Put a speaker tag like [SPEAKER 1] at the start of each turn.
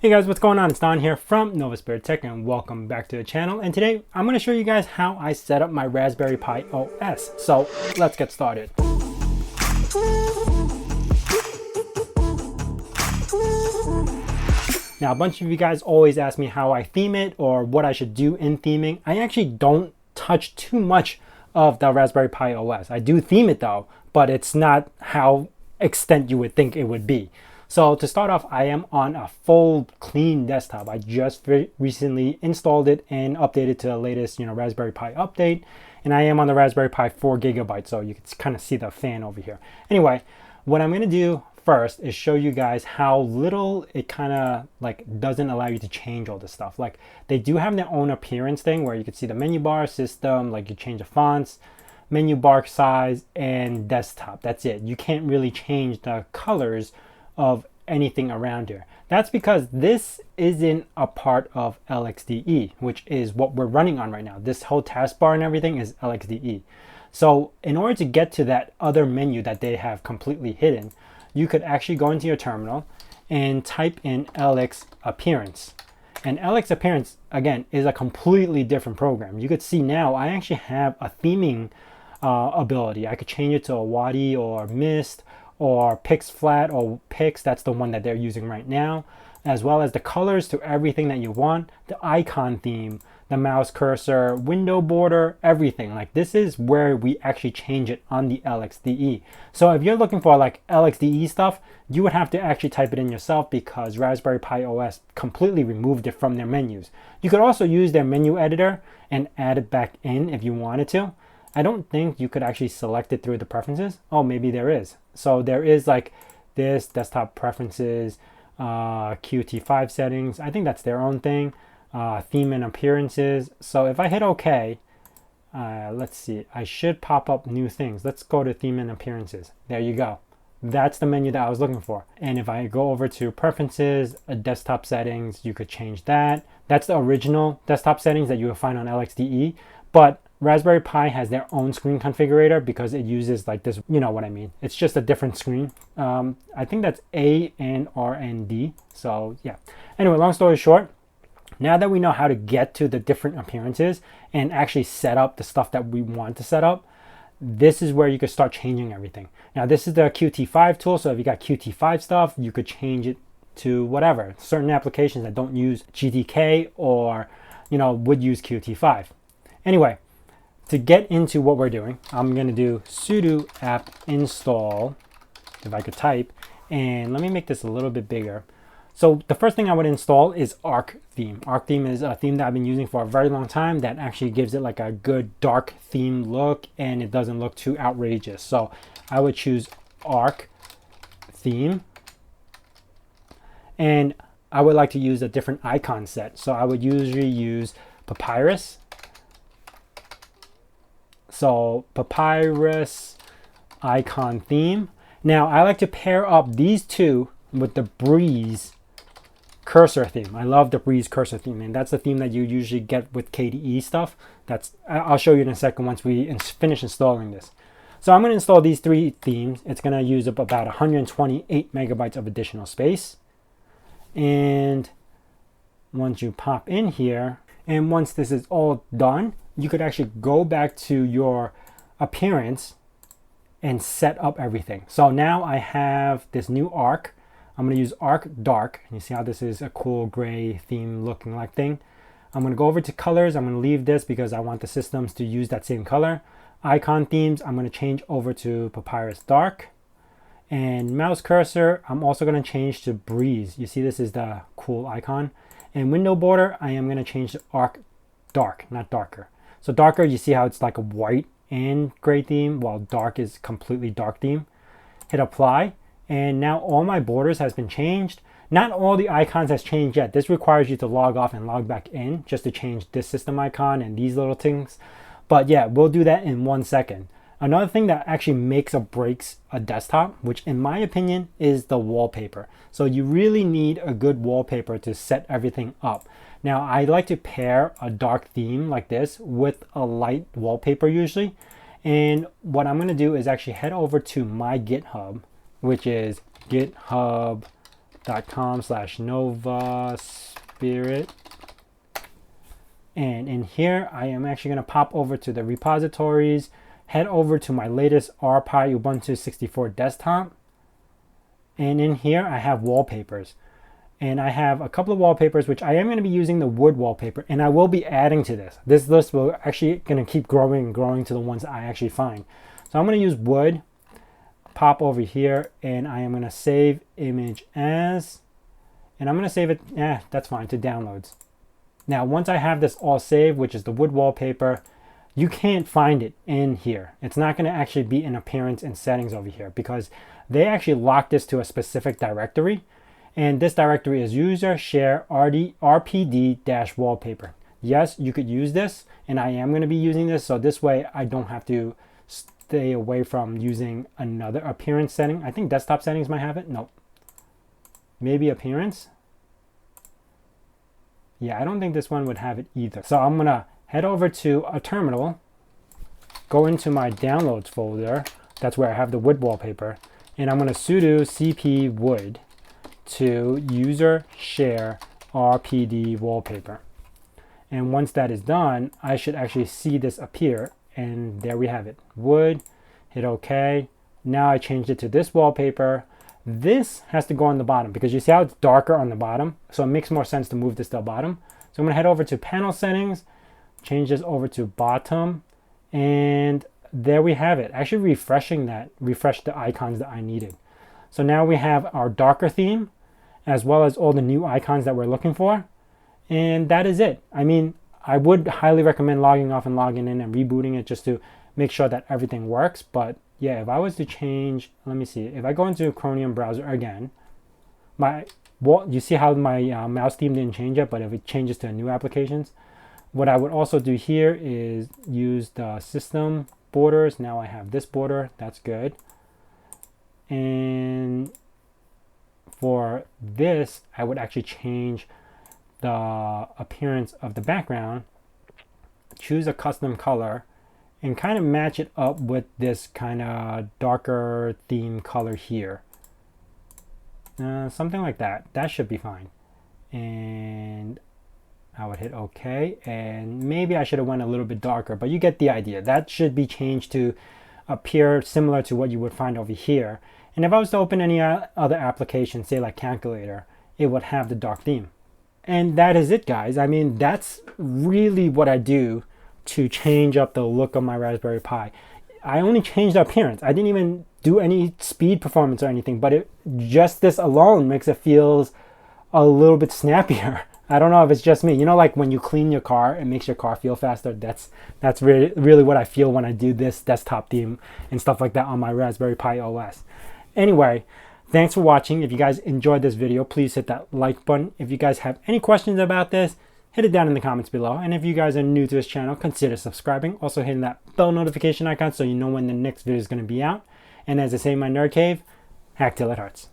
[SPEAKER 1] Hey guys, what's going on? It's Don here from Novaspirit Tech and welcome back to the channel. And today I'm going to show you guys how I set up my Raspberry Pi OS. So let's get started. Now a bunch of you guys always ask me how I theme it or what I should do in theming. I actually don't touch too much of the Raspberry Pi OS. I do theme it though, but it's not how extent you would think it would be. So to start off, I am on a full clean desktop. I just recently installed it and updated to the latest, Raspberry Pi update. And I am on the Raspberry Pi 4 GB, so you can kind of see the fan over here. Anyway, what I'm gonna do first is show you guys how little it kind of doesn't allow you to change all this stuff. Like they do have their own appearance thing where you can see the menu bar system, like you change the fonts, menu bar size, and desktop. That's it. You can't really change the colors of anything around here. That's because this isn't a part of LXDE, which is what we're running on right now. This whole taskbar and everything is LXDE. So in order to get to that other menu that they have completely hidden, you could actually go into your terminal and type in LX Appearance. And LX Appearance, again, is a completely different program. You could see now I actually have a theming ability. I could change it to a Wadi or Mist or Pix Flat or Pix, that's the one that they're using right now, as well as the colors to everything that you want, the icon theme, the mouse cursor, window border, everything. Like this is where we actually change it on the LXDE. So if you're looking for like LXDE stuff, you would have to actually type it in yourself because Raspberry Pi OS completely removed it from their menus. You could also use their menu editor and add it back in if you wanted to. I don't think you could actually select it through the preferences. Oh, maybe there is. So there is like this desktop preferences, Qt5 settings. I think that's their own thing. Theme and appearances. So if I hit OK, let's see, I should pop up new things. Let's go to theme and appearances. There you go. That's the menu that I was looking for. And if I go over to preferences, desktop settings, you could change that. That's the original desktop settings that you will find on LXDE. But Raspberry Pi has their own screen configurator because it uses like this, you know what I mean. It's just a different screen. I think that's A and R and D. So yeah. Anyway, long story short, now that we know how to get to the different appearances and actually set up the stuff that we want to set up, this is where you could start changing everything. Now this is the Qt5 tool. So if you got Qt5 stuff, you could change it to whatever. Certain applications that don't use GTK or, would use Qt5. Anyway, to get into what we're doing, I'm going to do sudo apt install, if I could type, and let me make this a little bit bigger. So the first thing I would install is Arc theme. Arc theme is a theme that I've been using for a very long time that actually gives it like a good dark theme look and it doesn't look too outrageous. So I would choose Arc theme, and I would like to use a different icon set. So I would usually use Papyrus. So Papyrus icon theme. Now I like to pair up these two with the Breeze cursor theme. I love the Breeze cursor theme, and that's the theme that you usually get with KDE stuff. I'll show you in a second once we finish installing this. So I'm going to install these three themes. It's going to use up about 128 megabytes of additional space. And once you pop in here, and once this is all done, you could actually go back to your appearance and set up everything. So now I have this new Arc. I'm going to use Arc Dark. And you see how this is a cool gray theme looking like thing. I'm going to go over to colors. I'm going to leave this because I want the systems to use that same color. Icon themes, I'm going to change over to Papyrus Dark. And mouse cursor, I'm also going to change to Breeze. You see this is the cool icon. And window border, I am going to change to Arc Dark, not darker. So darker, you see how it's like a white and gray theme, while dark is completely dark theme. Hit apply, and now all my borders has been changed. Not all the icons has changed yet. This requires you to log off and log back in just to change this system icon and these little things. But yeah, we'll do that in 1 second. Another thing that actually makes or breaks a desktop, which in my opinion is the wallpaper. So you really need a good wallpaper to set everything up. Now I like to pair a dark theme like this with a light wallpaper usually. And what I'm going to do is actually head over to my GitHub, which is github.com/, www.novaspirit. And in here, I am actually going to pop over to the repositories, head over to my latest RPi Ubuntu 64 desktop. And in here, I have wallpapers. And I have a couple of wallpapers, which I am going to be using the wood wallpaper. And I will be adding to this. This list will actually going to keep growing and growing to the ones that I actually find. So I'm going to use wood, pop over here, and I am going to save image as, and I'm going to save it, that's fine, to downloads. Now, once I have this all saved, which is the wood wallpaper, you can't find it in here. It's not going to actually be in appearance and settings over here because they actually lock this to a specific directory. And this directory is user share rpd-wallpaper. Yes, you could use this, and I am going to be using this. So this way I don't have to stay away from using another appearance setting. I think desktop settings might have it. Nope. Maybe appearance. Yeah, I don't think this one would have it either. So I'm going to head over to a terminal, go into my downloads folder. That's where I have the wood wallpaper. And I'm going to sudo cp wood to user share rpd wallpaper. And once that is done, I should actually see this appear. And there we have it. Wood, hit OK. Now I changed it to this wallpaper. This has to go on the bottom because you see how it's darker on the bottom. So it makes more sense to move this to the bottom. So I'm going to head over to panel settings, change this over to bottom. And there we have it. Actually refreshing that, refreshed the icons that I needed. So now we have our darker theme, as well as all the new icons that we're looking for. And that is it. I mean, I would highly recommend logging off and logging in and rebooting it just to make sure that everything works. But yeah, if I was to change, let me see. If I go into Chromium browser again, you see how my mouse theme didn't change yet, but if it changes to new applications, what I would also do here is use the system borders. Now I have this border. That's good. And for this, I would actually change the appearance of the background, choose a custom color, and kind of match it up with this kind of darker theme color here. Something like that. That should be fine. And I would hit OK. And maybe I should have went a little bit darker, but you get the idea. That should be changed to appear similar to what you would find over here. And if I was to open any other application, say like Calculator, it would have the dark theme. And that is it, guys. I mean, that's really what I do to change up the look of my Raspberry Pi. I only changed the appearance. I didn't even do any speed performance or anything, but just this alone makes it feel a little bit snappier. I don't know if it's just me. You know, like when you clean your car, it makes your car feel faster. That's really what I feel when I do this desktop theme and stuff like that on my Raspberry Pi OS. Anyway, thanks for watching. If you guys enjoyed this video, please hit that like button. If you guys have any questions about this, hit it down in the comments below. And if you guys are new to this channel, consider subscribing. Also hitting that bell notification icon so you know when the next video is going to be out. And as I say in my nerd cave, hack till it hurts.